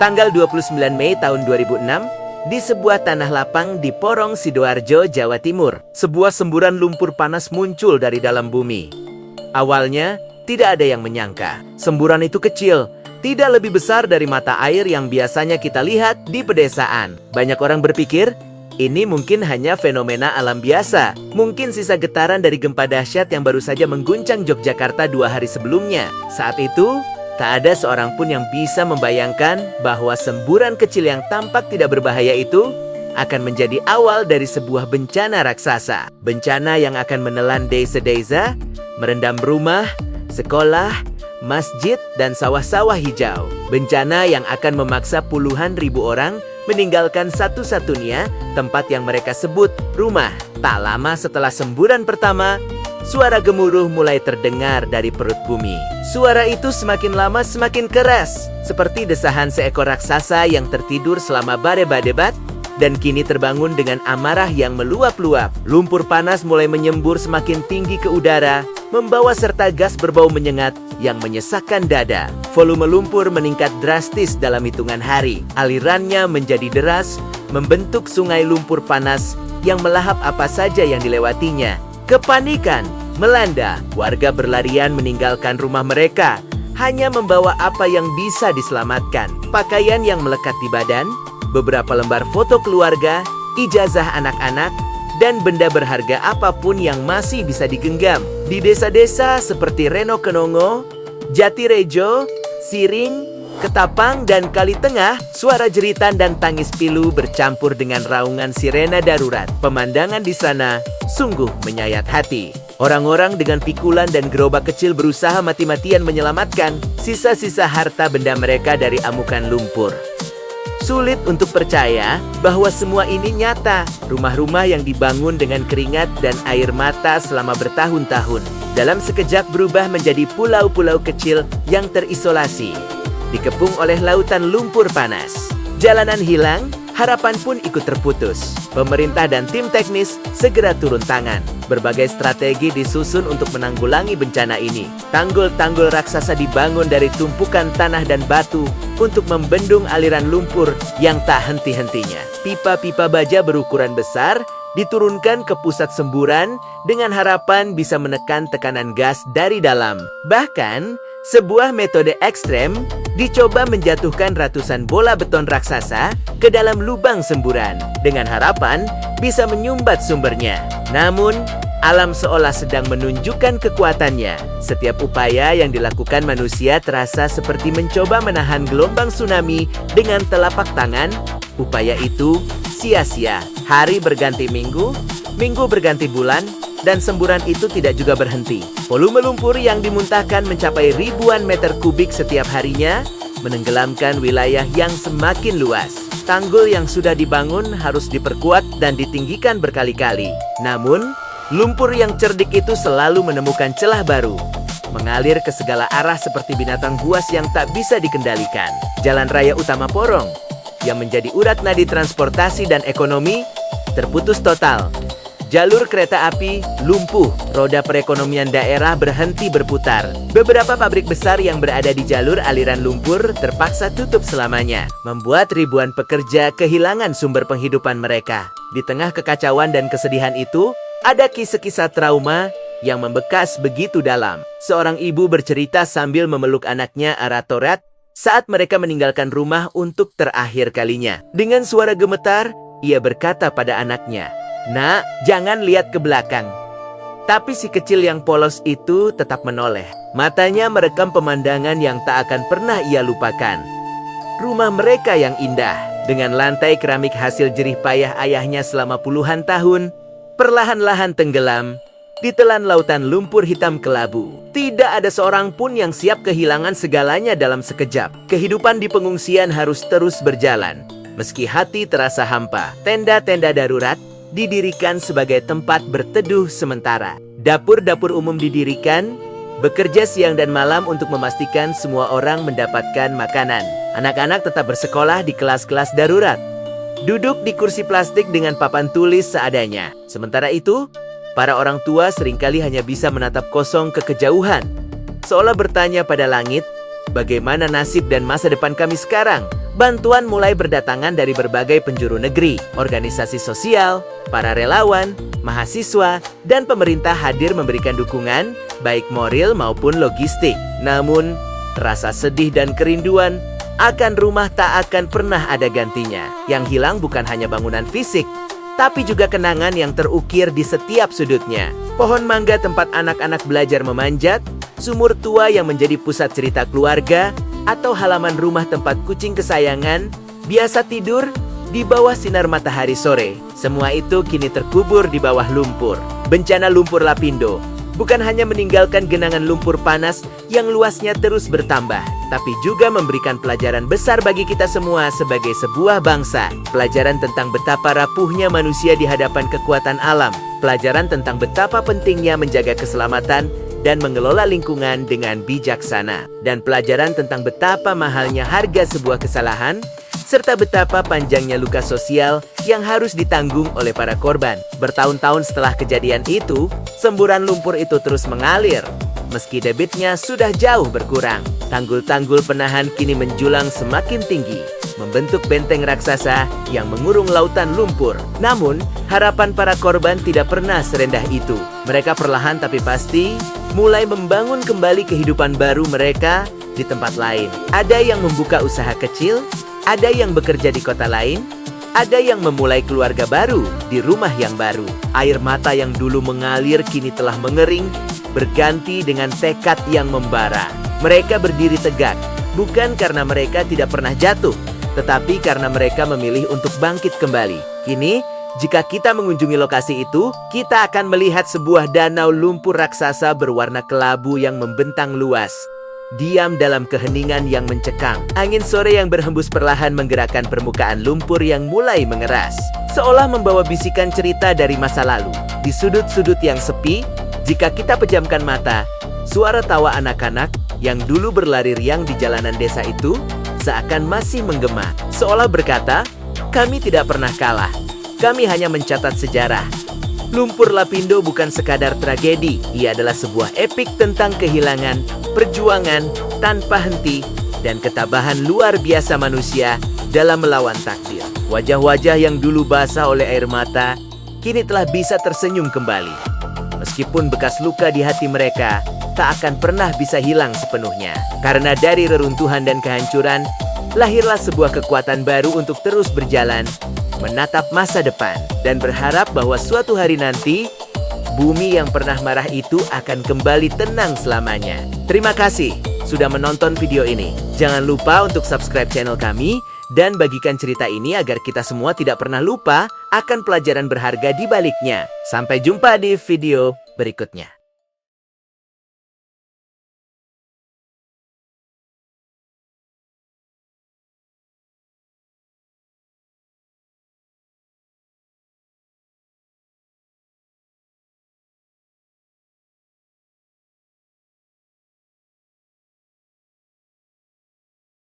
Tanggal 29 Mei tahun 2006, di sebuah tanah lapang di Porong Sidoarjo, Jawa Timur, sebuah semburan lumpur panas muncul dari dalam bumi. Awalnya, tidak ada yang menyangka. Semburan itu kecil, tidak lebih besar dari mata air yang biasanya kita lihat di pedesaan. Banyak orang berpikir, ini mungkin hanya fenomena alam biasa. Mungkin sisa getaran dari gempa dahsyat yang baru saja mengguncang Yogyakarta 2 hari sebelumnya. Saat itu, tak ada seorang pun yang bisa membayangkan bahwa semburan kecil yang tampak tidak berbahaya itu akan menjadi awal dari sebuah bencana raksasa. Bencana yang akan menelan desa-desa, merendam rumah, sekolah, masjid, dan sawah-sawah hijau. Bencana yang akan memaksa puluhan ribu orang meninggalkan satu-satunya tempat yang mereka sebut rumah. Tak lama setelah semburan pertama, suara gemuruh mulai terdengar dari perut bumi. Suara itu semakin lama semakin keras, seperti desahan seekor raksasa yang tertidur selama berdebat dan kini terbangun dengan amarah yang meluap-luap. Lumpur panas mulai menyembur semakin tinggi ke udara, membawa serta gas berbau menyengat yang menyesakkan dada. Volume lumpur meningkat drastis dalam hitungan hari. Alirannya menjadi deras, membentuk sungai lumpur panas yang melahap apa saja yang dilewatinya. Kepanikan melanda, warga berlarian meninggalkan rumah mereka, hanya membawa apa yang bisa diselamatkan. Pakaian yang melekat di badan, beberapa lembar foto keluarga, ijazah anak-anak, dan benda berharga apapun yang masih bisa digenggam. Di desa-desa seperti Reno Kenongo, Jatirejo, Siring, Ketapang, dan Kali Tengah, suara jeritan dan tangis pilu bercampur dengan raungan sirena darurat. Pemandangan di sana sungguh menyayat hati. Orang-orang dengan pikulan dan gerobak kecil berusaha mati-matian menyelamatkan sisa-sisa harta benda mereka dari amukan lumpur. Sulit untuk percaya bahwa semua ini nyata. Rumah-rumah yang dibangun dengan keringat dan air mata selama bertahun-tahun, dalam sekejap berubah menjadi pulau-pulau kecil yang terisolasi, dikepung oleh lautan lumpur panas. Jalanan hilang, harapan pun ikut terputus. Pemerintah dan tim teknis segera turun tangan. Berbagai strategi disusun untuk menanggulangi bencana ini. Tanggul-tanggul raksasa dibangun dari tumpukan tanah dan batu untuk membendung aliran lumpur yang tak henti-hentinya. Pipa-pipa baja berukuran besar diturunkan ke pusat semburan dengan harapan bisa menekan tekanan gas dari dalam. Bahkan, sebuah metode ekstrem dicoba menjatuhkan ratusan bola beton raksasa ke dalam lubang semburan dengan harapan bisa menyumbat sumbernya. Namun, alam seolah sedang menunjukkan kekuatannya. Setiap upaya yang dilakukan manusia terasa seperti mencoba menahan gelombang tsunami dengan telapak tangan. Upaya itu sia-sia. Hari berganti minggu, minggu berganti bulan, dan semburan itu tidak juga berhenti. Volume lumpur yang dimuntahkan mencapai ribuan meter kubik setiap harinya, menenggelamkan wilayah yang semakin luas. Tanggul yang sudah dibangun harus diperkuat dan ditinggikan berkali-kali. Namun, lumpur yang cerdik itu selalu menemukan celah baru, mengalir ke segala arah seperti binatang buas yang tak bisa dikendalikan. Jalan raya utama Porong, yang menjadi urat nadi transportasi dan ekonomi, terputus total. Jalur kereta api lumpuh, roda perekonomian daerah berhenti berputar. Beberapa pabrik besar yang berada di jalur aliran lumpur terpaksa tutup selamanya, membuat ribuan pekerja kehilangan sumber penghidupan mereka. Di tengah kekacauan dan kesedihan itu, ada kisah-kisah trauma yang membekas begitu dalam. Seorang ibu bercerita sambil memeluk anaknya Aratorat saat mereka meninggalkan rumah untuk terakhir kalinya. Dengan suara gemetar, ia berkata pada anaknya, "Nak, jangan lihat ke belakang." Tapi si kecil yang polos itu tetap menoleh. Matanya merekam pemandangan yang tak akan pernah ia lupakan. Rumah mereka yang indah, dengan lantai keramik hasil jerih payah ayahnya selama puluhan tahun, perlahan-lahan tenggelam, ditelan lautan lumpur hitam kelabu. Tidak ada seorang pun yang siap kehilangan segalanya dalam sekejap. Kehidupan di pengungsian harus terus berjalan. Meski hati terasa hampa, tenda-tenda darurat didirikan sebagai tempat berteduh sementara. Dapur-dapur umum didirikan, bekerja siang dan malam untuk memastikan semua orang mendapatkan makanan. Anak-anak tetap bersekolah di kelas-kelas darurat, duduk di kursi plastik dengan papan tulis seadanya. Sementara itu, para orang tua seringkali hanya bisa menatap kosong ke kejauhan, seolah bertanya pada langit, bagaimana nasib dan masa depan kami sekarang? bantuan mulai berdatangan dari berbagai penjuru negeri, organisasi sosial, para relawan, mahasiswa, dan pemerintah hadir memberikan dukungan, baik moral maupun logistik. Namun, rasa sedih dan kerinduan akan rumah tak akan pernah ada gantinya. Yang hilang bukan hanya bangunan fisik, tapi juga kenangan yang terukir di setiap sudutnya. Pohon mangga tempat anak-anak belajar memanjat, sumur tua yang menjadi pusat cerita keluarga, atau halaman rumah tempat kucing kesayangan biasa tidur di bawah sinar matahari sore. Semua itu kini terkubur di bawah lumpur. Bencana lumpur Lapindo bukan hanya meninggalkan genangan lumpur panas yang luasnya terus bertambah, tapi juga memberikan pelajaran besar bagi kita semua sebagai sebuah bangsa. Pelajaran tentang betapa rapuhnya manusia di hadapan kekuatan alam. Pelajaran tentang betapa pentingnya menjaga keselamatan dan mengelola lingkungan dengan bijaksana. Dan pelajaran tentang betapa mahalnya harga sebuah kesalahan, serta betapa panjangnya luka sosial yang harus ditanggung oleh para korban. Bertahun-tahun setelah kejadian itu, semburan lumpur itu terus mengalir. Meski debitnya sudah jauh berkurang, tanggul-tanggul penahan kini menjulang semakin tinggi, membentuk benteng raksasa yang mengurung lautan lumpur. Namun, harapan para korban tidak pernah serendah itu. Mereka perlahan tapi pasti mulai membangun kembali kehidupan baru mereka di tempat lain. Ada yang membuka usaha kecil, ada yang bekerja di kota lain, ada yang memulai keluarga baru di rumah yang baru. Air mata yang dulu mengalir kini telah mengering, berganti dengan tekad yang membara. Mereka berdiri tegak, bukan karena mereka tidak pernah jatuh, tetapi karena mereka memilih untuk bangkit kembali. Kini, jika kita mengunjungi lokasi itu, kita akan melihat sebuah danau lumpur raksasa berwarna kelabu yang membentang luas, diam dalam keheningan yang mencekam. Angin sore yang berhembus perlahan menggerakkan permukaan lumpur yang mulai mengeras, seolah membawa bisikan cerita dari masa lalu. Di sudut-sudut yang sepi, jika kita pejamkan mata, suara tawa anak-anak yang dulu berlari riang di jalanan desa itu seakan masih menggema, seolah berkata, "Kami tidak pernah kalah. Kami hanya mencatat sejarah." Lumpur Lapindo bukan sekadar tragedi, ia adalah sebuah epik tentang kehilangan, perjuangan tanpa henti, dan ketabahan luar biasa manusia dalam melawan takdir. Wajah-wajah yang dulu basah oleh air mata, kini telah bisa tersenyum kembali. Meskipun bekas luka di hati mereka tak akan pernah bisa hilang sepenuhnya. Karena dari reruntuhan dan kehancuran, lahirlah sebuah kekuatan baru untuk terus berjalan, menatap masa depan, dan berharap bahwa suatu hari nanti, bumi yang pernah marah itu akan kembali tenang selamanya. Terima kasih sudah menonton video ini. Jangan lupa untuk subscribe channel kami, dan bagikan cerita ini agar kita semua tidak pernah lupa akan pelajaran berharga di baliknya. Sampai jumpa di video berikutnya.